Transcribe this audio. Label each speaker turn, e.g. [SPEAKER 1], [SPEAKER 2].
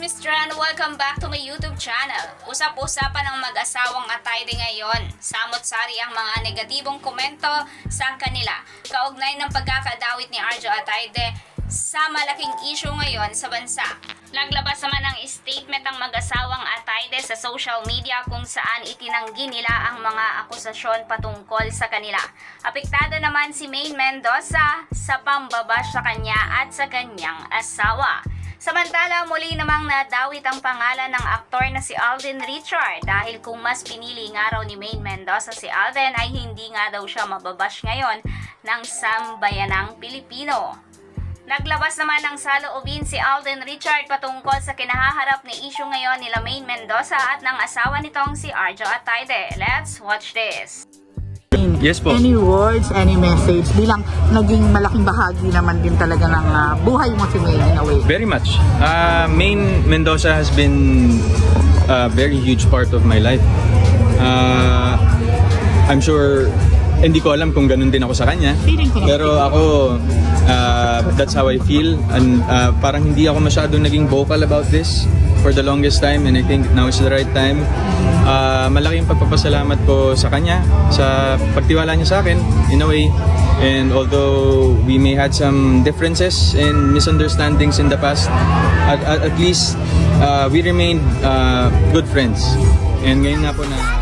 [SPEAKER 1] Miss Tran, welcome back to my YouTube channel. Usap-usapan ng mag-asawang Atayde ngayon. Samot-sari ang mga negatibong komento sa kanila. Kaugnay ng pagkakadawit ni Arjo Atayde sa malaking issue ngayon sa bansa. Naglabas naman ng statement ang mag-asawang Atayde sa social media kung saan itinanggi nila ang mga akusasyon patungkol sa kanila. Apektado naman si Maine Mendoza sa pambabash sa kanya at sa kanyang asawa. Samantala, muli namang nadawit ang pangalan ng aktor na si Alden Richard dahil kung mas pinili nga raw ni Maine Mendoza si Alden ay hindi nga daw siya mababash ngayon ng sambayanang Pilipino. Naglabas naman ng saloobin si Alden Richard patungkol sa kinahaharap na issue ngayon nila Maine Mendoza at ng asawa nitong si Arjo Atayde. Let's watch this!
[SPEAKER 2] Yes po.
[SPEAKER 3] Any words, any message, bilang naging malaking bahagi naman din talaga ng buhay mo si Maine in a way?
[SPEAKER 2] Very much. Maine Mendoza has been a very huge part of my life. I'm sure, hindi ko alam kung ganun din ako sa kanya. Pero ako, that's how I feel. And parang hindi ako masyadong naging vocal about this for the longest time, and I think now is the right time. Malaking pagpapasalamat ko sa kanya sa pagtiwala niya sa akin in a way, and although we may had some differences and misunderstandings in the past, at least we remained good friends, and ngayon nga po na